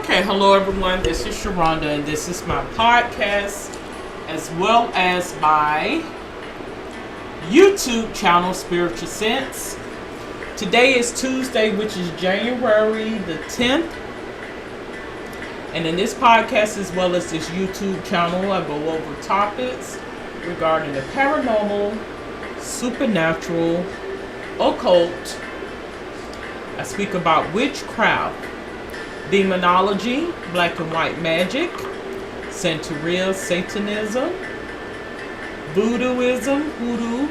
Okay, hello everyone. This is Sharonda, and this is my podcast as well as my YouTube channel, Spiritual Sense. Today is Tuesday, which is January the 10th. And in this podcast, as well as this YouTube channel, I go over topics regarding the paranormal, supernatural, occult. I speak about witchcraft, demonology, black and white magic, Santeria, Satanism, hoodoo.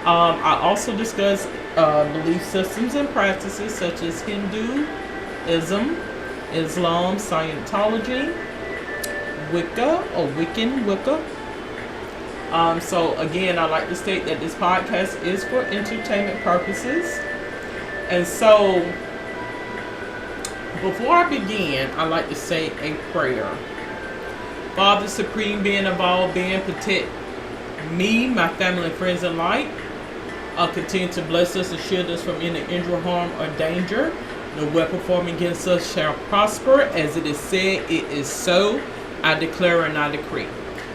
I also discuss belief systems and practices such as Hinduism, Islam, Scientology, Wicca or Wicca. So again, I'd like to state that this podcast is for entertainment purposes. And so, before I begin, I'd like to say a prayer. Father Supreme, being of all being, protect me, my family, and friends alike. Continue to bless us and shield us from any injury, harm, or danger. No weapon formed against us shall prosper. As it is said, it is so. I declare and I decree.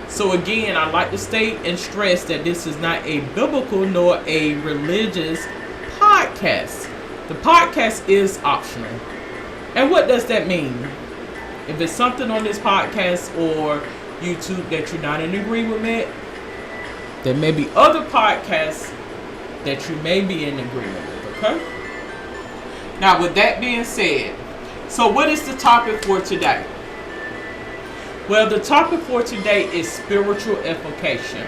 So again, I'd like to state and stress that this is not a biblical nor a religious podcast. The podcast is optional. And what does that mean? If it's something on this podcast or YouTube that you're not in agreement with, there may be other podcasts that you may be in agreement with, okay? Now, with that being said, so what is the topic for today? Well, the topic for today is spiritual evocation.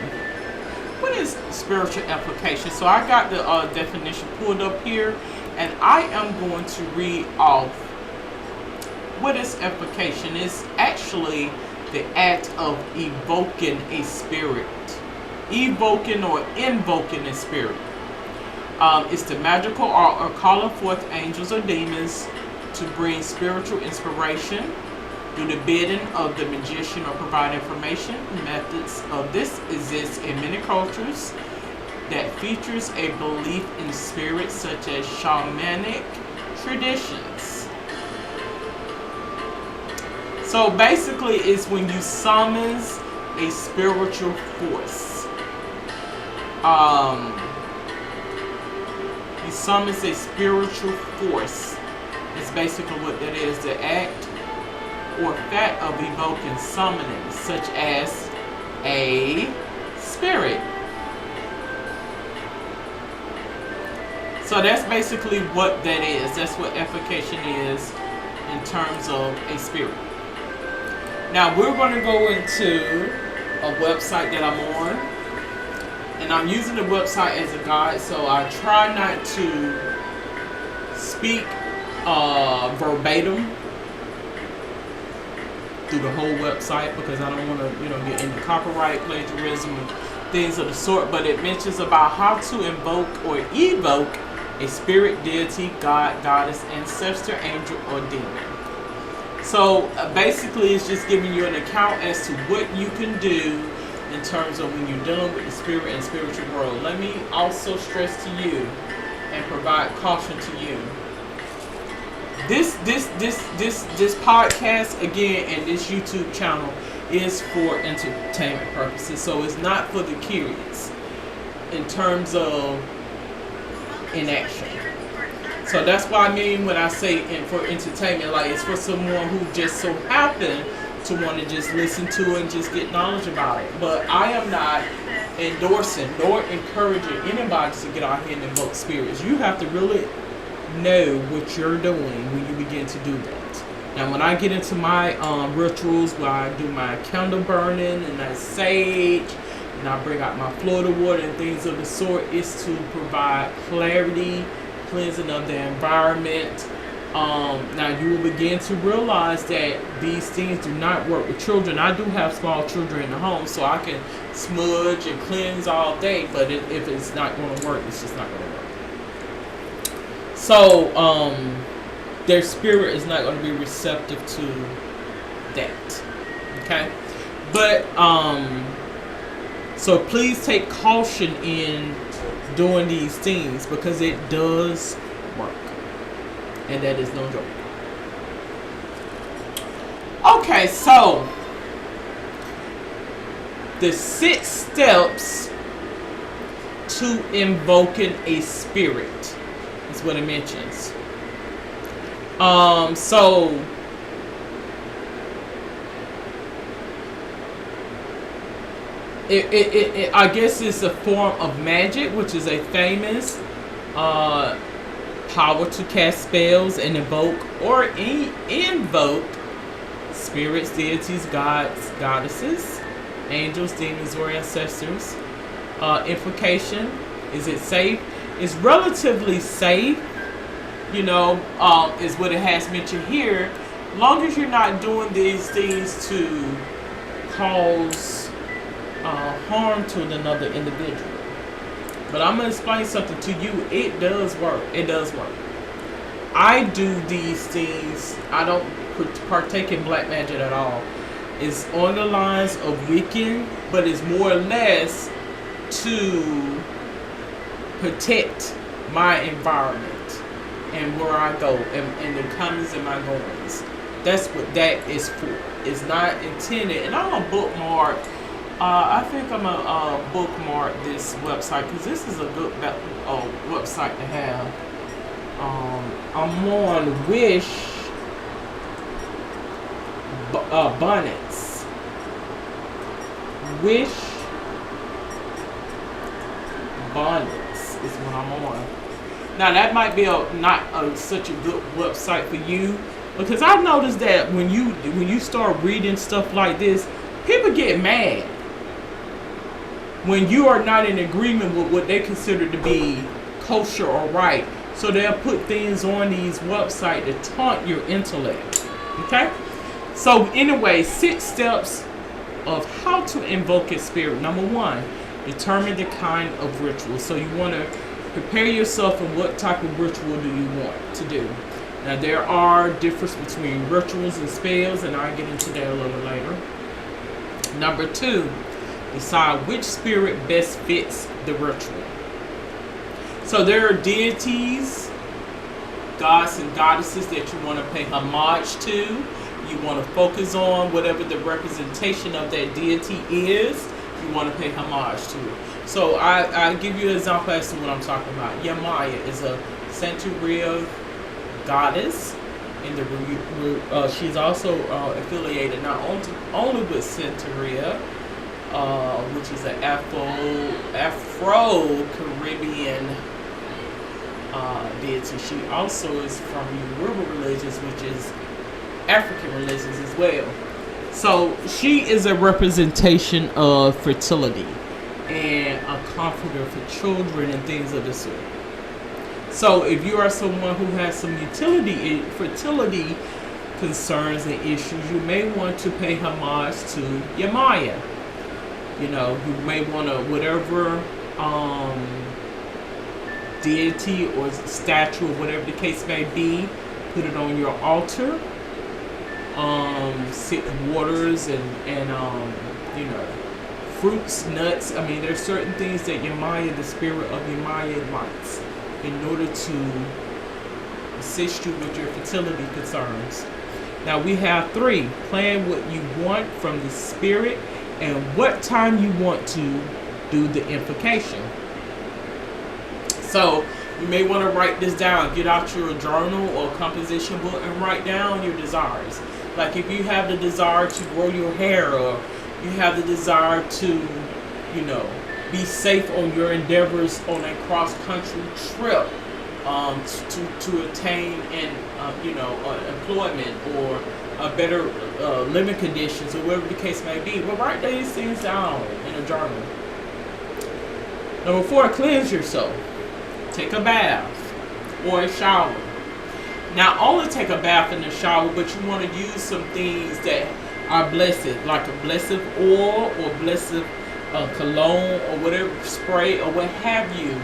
What is spiritual evocation? So I got the definition pulled up here, and I am going to read off what is evocation. It's actually the act of evoking a spirit. Evoking or invoking a spirit. It's the magical art of calling forth angels or demons to bring spiritual inspiration, do the bidding of the magician, or provide information. Methods of this exist in many cultures that features a belief in spirits, such as shamanic traditions. So basically, it's when you summons a spiritual force. You summons a spiritual force. It's basically what that is, the act or fact of evoking, summoning, such as a spirit. So that's basically what that is. That's what evocation is in terms of a spirit. Now we're going to go into a website that I'm on, and I'm using the website as a guide, so I try not to speak verbatim through the whole website, because I don't want to, get into copyright, plagiarism, and things of the sort. But it mentions about how to invoke or evoke a spirit, deity, god, goddess, ancestor, angel, or demon. So basically, it's just giving you an account as to what you can do in terms of when you're dealing with the spirit and spiritual world. Let me also stress to you and provide caution to you. This podcast, again, and this YouTube channel is for entertainment purposes. So it's not for the curious in terms of inaction. So that's what I mean when I say for entertainment. Like, it's for someone who just so happened to want to just listen to it and just get knowledge about it. But I am not endorsing nor encouraging anybody to get out here and invoke spirits. You have to really know what you're doing when you begin to do that. Now, when I get into my rituals where I do my candle burning and I sage and I bring out my Florida water and things of the sort, it's to provide clarity, cleansing of the environment. Now you will begin to realize that these things do not work with children. I do have small children in the home, so I can smudge and cleanse all day, but if it's not going to work, it's just not going to work. So their spirit is not going to be receptive to that. Okay? But so please take caution in doing these things, because it does work. And that is no joke. Okay, so the 6 steps to invoking a spirit is what it mentions. So I guess it's a form of magic, which is a famous power to cast spells and evoke or invoke spirits, deities, gods, goddesses, angels, demons, or ancestors. Invocation, is it safe? It's relatively safe, is what it has mentioned here. Long as you're not doing these things to cause harm to another individual. But I'm going to explain something to you. It does work. It does work. I do these things. I don't partake in black magic at all. It's on the lines of Wiccan, but it's more or less to protect my environment and where I go and the comings and my goings. That's what that is for. It's not intended. And I'm going to bookmark. I think I'm going to bookmark this website because this is a good website to have. I'm on Wish Bonnets. Wish Bonnets is what I'm on. Now that might be not such a good website for you, because I've noticed that when you start reading stuff like this, people get mad when you are not in agreement with what they consider to be kosher or right. So they'll put things on these websites to taunt your intellect. Okay? So anyway, 6 steps of how to invoke a spirit. Number 1, determine the kind of ritual. So you want to prepare yourself on what type of ritual do you want to do. Now there are differences between rituals and spells, and I'll get into that a little later. Number 2, decide which spirit best fits the ritual. So there are deities, gods and goddesses that you want to pay homage to. You want to focus on whatever the representation of that deity is. You want to pay homage to. So I'll give you an example as to what I'm talking about. Yamaya is a Santeria goddess. She's also affiliated not only with Santeria, which is an Afro-Caribbean deity. She also is from Yoruba religions, which is African religions as well. So she is a representation of fertility and a comforter for children and things of the sort. So if you are someone who has some fertility concerns and issues, you may want to pay homage to Yamaya. You may want to, whatever deity or statue or whatever the case may be, put it on your altar. Sit waters and fruits, nuts. I mean, there's certain things that Yamaya, the spirit of Yamaya, likes in order to assist you with your fertility concerns. Now we have 3. Plan what you want from the spirit and what time you want to do the invocation. So you may want to write this down. Get out your journal or composition book and write down your desires. Like if you have the desire to grow your hair, or you have the desire to, be safe on your endeavors on a cross-country trip, to attain employment or better living conditions, or whatever the case may be. But write these things down in a journal. Number 4, cleanse yourself. Take a bath or a shower. Not only take a bath and a shower, but you want to use some things that are blessed, like a blessed oil or blessed cologne or whatever spray or what have you,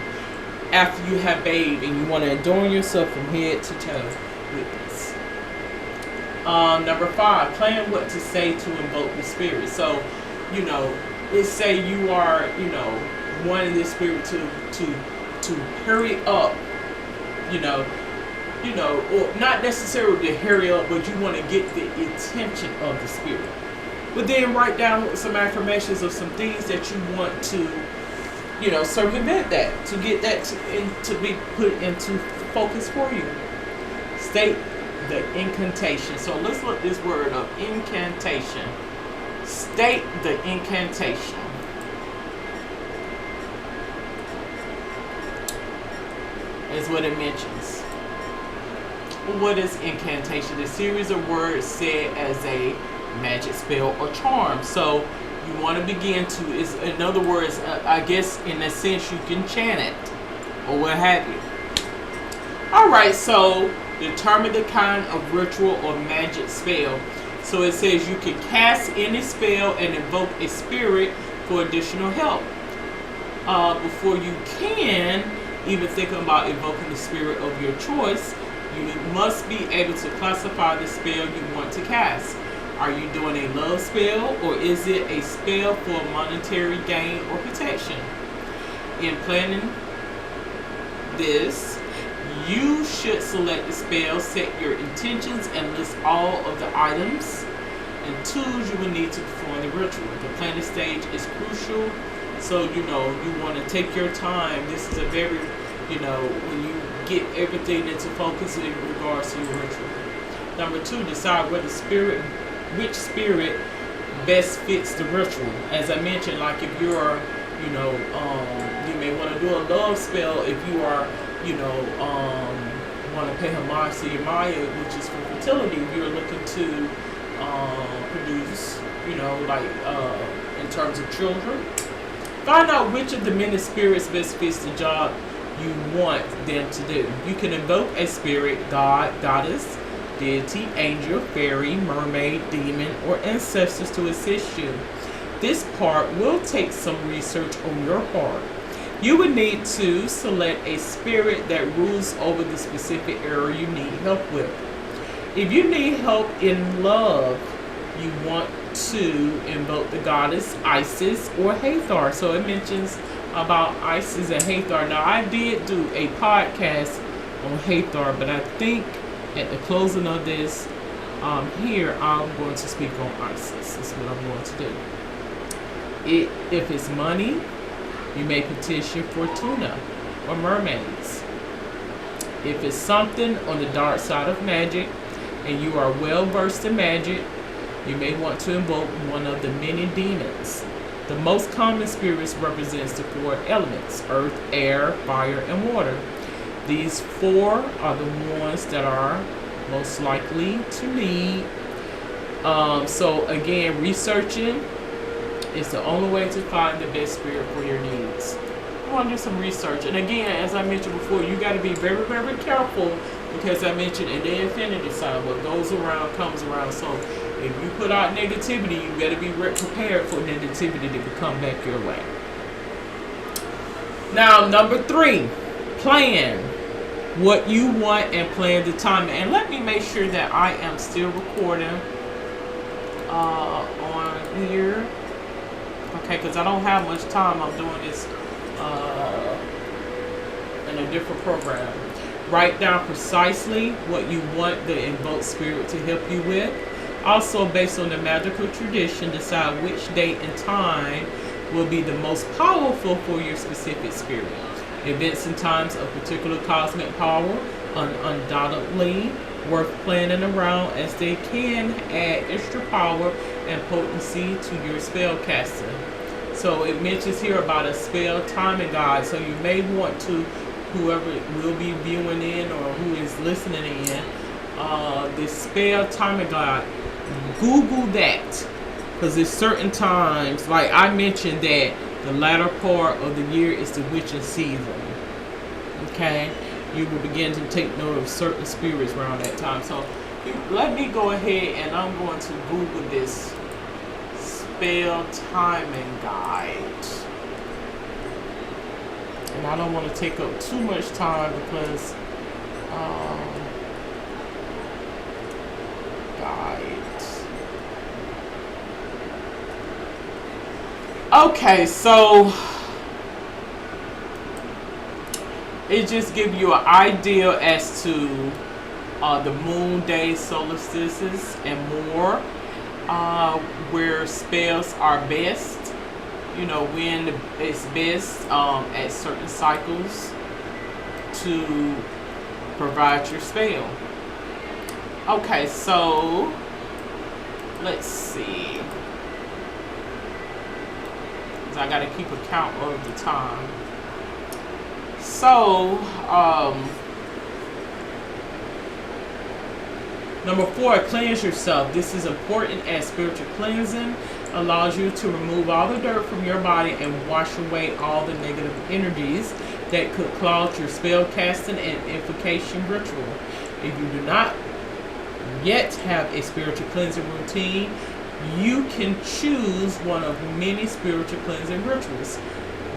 after you have bathed, and you want to adorn yourself from head to toe with this. Number 5, plan what to say to invoke the spirit. So, let's say you are, wanting the spirit to hurry up, you know, or not necessarily to hurry up, but you want to get the attention of the spirit. But then write down some affirmations of some things that you want to, you know, circumvent that, to get that to be put into focus for you. State the incantation. So let's look this word up. Incantation. State the incantation. Is what it mentions. What is incantation? A series of words said as a magic spell or charm. So you want to begin to, is in other words, I guess in a sense you can chant it or what have you. Alright, so determine the kind of ritual or magic spell. So it says you can cast any spell and invoke a spirit for additional help. Before you can even think about invoking the spirit of your choice, you must be able to classify the spell you want to cast. Are you doing a love spell, or is it a spell for monetary gain or protection? In planning this, you should select the spell, set your intentions, and list all of the items and tools you will need to perform the ritual. The planning stage is crucial, so you know you want to take your time. This is a very, you know, when you get everything into focus in regards to your ritual. Number 2, decide which spirit best fits the ritual. As I mentioned, like if you're, you know, you may want to do a love spell if you are, you know, want to pay homage to your Maya, which is for fertility. If you're looking to produce, you know, like in terms of children. Find out which of the many spirits best fits the job you want them to do. You can invoke a spirit, god, goddess, deity, angel, fairy, mermaid, demon, or ancestors to assist you. This part will take some research on your part. You would need to select a spirit that rules over the specific area you need help with. If you need help in love, you want to invoke the goddess Isis or Hathor. So it mentions about Isis and Hathor. Now I did do a podcast on Hathor, but I think at the closing of this here I'm going to speak on Isis. That's what I'm going to do. If it's money, you may petition for tuna or mermaids. If it's something on the dark side of magic and you are well versed in magic, you may want to invoke one of the many demons. The most common spirits represents the 4 elements: earth, air, fire, and water. These 4 are the ones that are most likely to need. So again, researching is the only way to find the best spirit for your needs. You want to do some research. And again, as I mentioned before, you got to be very, very careful, because I mentioned in the infinity sign, what goes around comes around. So if you put out negativity, you better be prepared for negativity to come back your way. Now, number 3, plan what you want and plan the timing. And let me make sure that I am still recording on here. Okay, because I don't have much time. I'm doing this in a different program. Write down precisely what you want the invoked spirit to help you with. Also, based on the magical tradition, decide which date and time will be the most powerful for your specific spirit. Events and times of particular cosmic power are undoubtedly worth planning around, as they can add extra power and potency to your spell casting. So it mentions here about a spell timing guide. So you may want to, whoever will be viewing in or who is listening in, the spell timing guide, Google that, because there's certain times, like I mentioned, that the latter part of the year is the witching season. Okay, you will begin to take note of certain spirits around that time. So let me go ahead and I'm going to Google this spell timing guide. And I don't want to take up too much time because guide. Okay, so it just gives you an idea as to the moon day solstices, and more, where spells are best. You know, when it's best at certain cycles to provide your spell. Okay, so let's see. I got to keep a count of the time. So, number 4, cleanse yourself. This is important as spiritual cleansing allows you to remove all the dirt from your body and wash away all the negative energies that could clog your spell casting and invocation ritual. If you do not yet have a spiritual cleansing routine, you can choose one of many spiritual cleansing rituals.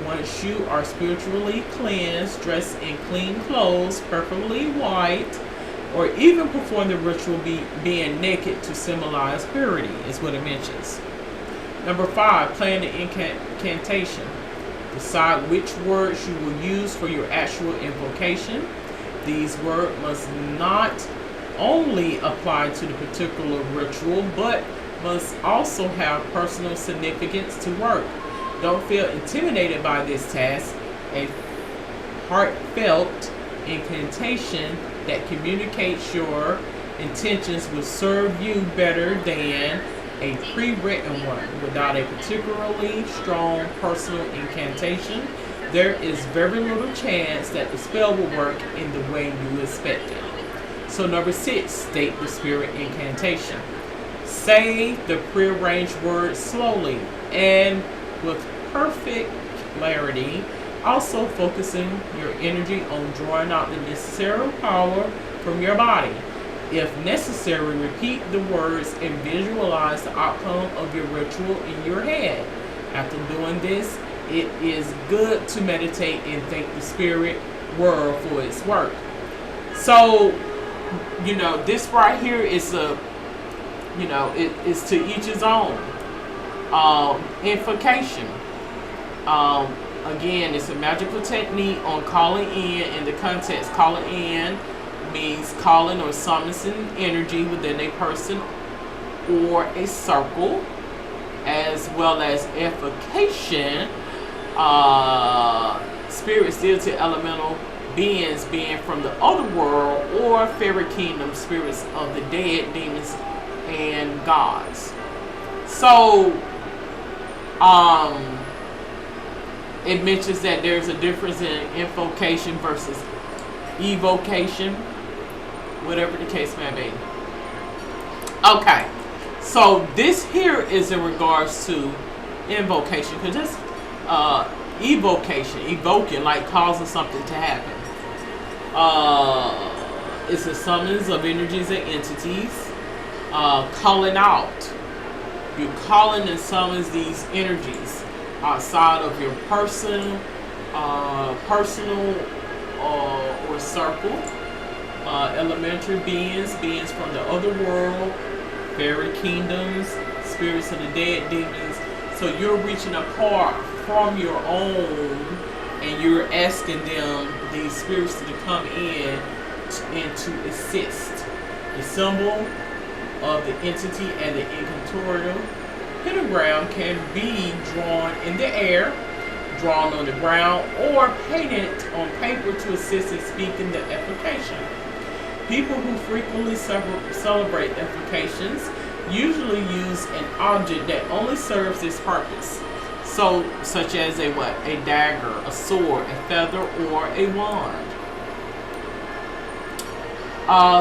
Once you are spiritually cleansed, dress in clean clothes, preferably white, or even perform the ritual being naked to symbolize purity, is what it mentions. Number 5, plan the incantation. Decide which words you will use for your actual invocation. These words must not only apply to the particular ritual, but must also have personal significance to work. Don't feel intimidated by this task. A heartfelt incantation that communicates your intentions will serve you better than a pre-written one. Without a particularly strong personal incantation, there is very little chance that the spell will work in the way you expect it. So number 6, state the spirit incantation. Say the prearranged words slowly and with perfect clarity, also focusing your energy on drawing out the necessary power from your body. If necessary, repeat the words and visualize the outcome of your ritual in your head. After doing this, it is good to meditate and thank the spirit world for its work. So, you know, this right here is a, you know, it is to each his own. Invocation. Again, it's a magical technique on calling in the context. Calling in means calling or summoning energy within a person or a circle, as well as evocation, spirits deal to elemental beings being from the other world or fairy kingdom, spirits of the dead, demons, and gods. So, it mentions that there's a difference in invocation versus evocation, whatever the case may be. Okay, so this here is in regards to invocation, because this evocation, evoking, like causing something to happen. It's a summons of energies and entities. Calling out. You're calling and summons these energies outside of your personal or circle. Elementary beings from the other world, fairy kingdoms, spirits of the dead, demons. So you're reaching apart from your own, and you're asking them, these spirits, to come in and to assist. The symbol of the entity and the incantorial pentagram can be drawn in the air, drawn on the ground, or painted on paper to assist in speaking the evocation. People who frequently celebrate evocations usually use an object that only serves this purpose. So, such as a what? A dagger, a sword, a feather, or a wand.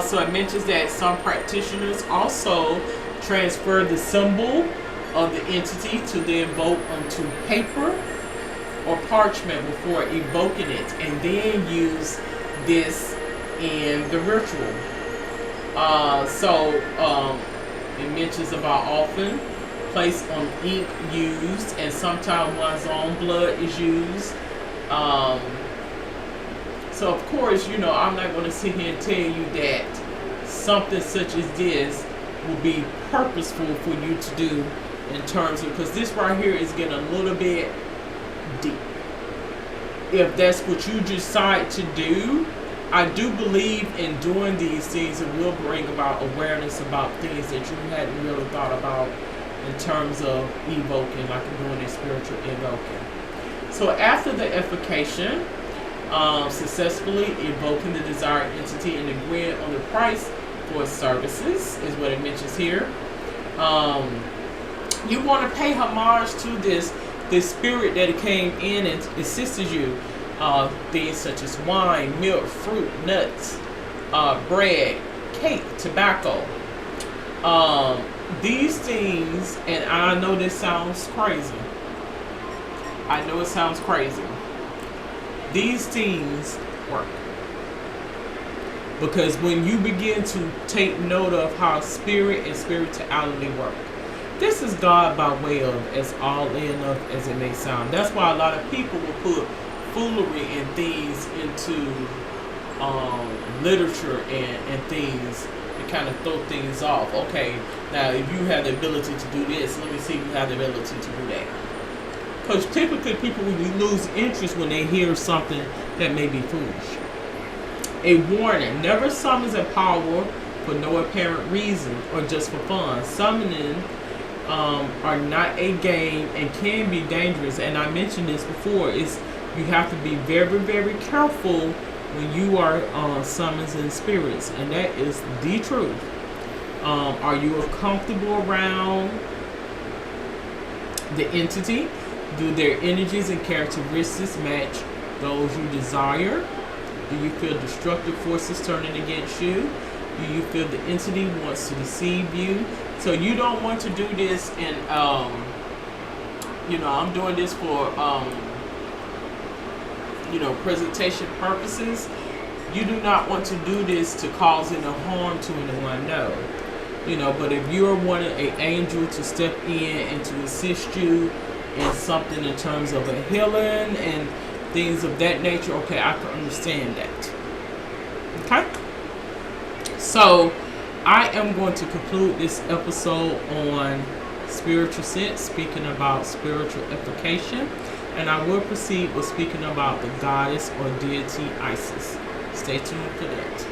So it mentions that some practitioners also transfer the symbol of the entity to the invoke onto paper or parchment before evoking it, and then use this in the ritual. It mentions about often placed on ink used, and sometimes one's own blood is used. So of course, you know, I'm not going to sit here and tell you that something such as this will be purposeful for you to do, in terms of, because this right here is getting a little bit deep. If that's what you decide to do, I do believe in doing these things, it will bring about awareness about things that you hadn't really thought about in terms of evoking, like doing a spiritual evoking. So after the evocation, successfully evoking the desired entity and agreeing on the price for services is what it mentions here. You want to pay homage to this spirit that came in and assisted you. Things such as wine, milk, fruit, nuts, bread, cake, tobacco. These things, and I know this sounds crazy. I know it sounds crazy. These things work. Because when you begin to take note of how spirit and spirituality work, this is God by way of, as all in of as it may sound. That's why a lot of people will put foolery and things into literature and things to kind of throw things off. Okay, now if you have the ability to do this, let me see if you have the ability to do that. Because typically people will lose interest when they hear something that may be foolish. A warning: never summons a power for no apparent reason or just for fun. Summoning are not a game and can be dangerous. And I mentioned this before. You have to be very, very careful when you are summons and spirits, and that is the truth. Are you comfortable around the entity? Do their energies and characteristics match those you desire? Do you feel destructive forces turning against you? Do you feel the entity wants to deceive you? So you don't want to do this in, I'm doing this for, presentation purposes. You do not want to do this to cause any harm to anyone, no. But if you're wanting an angel to step in and to assist you in something in terms of a healing and things of that nature, okay, I can understand that. Okay? So, I am going to conclude this episode on spiritual sense, speaking about spiritual evocation, and I will proceed with speaking about the goddess or deity Isis. Stay tuned for that.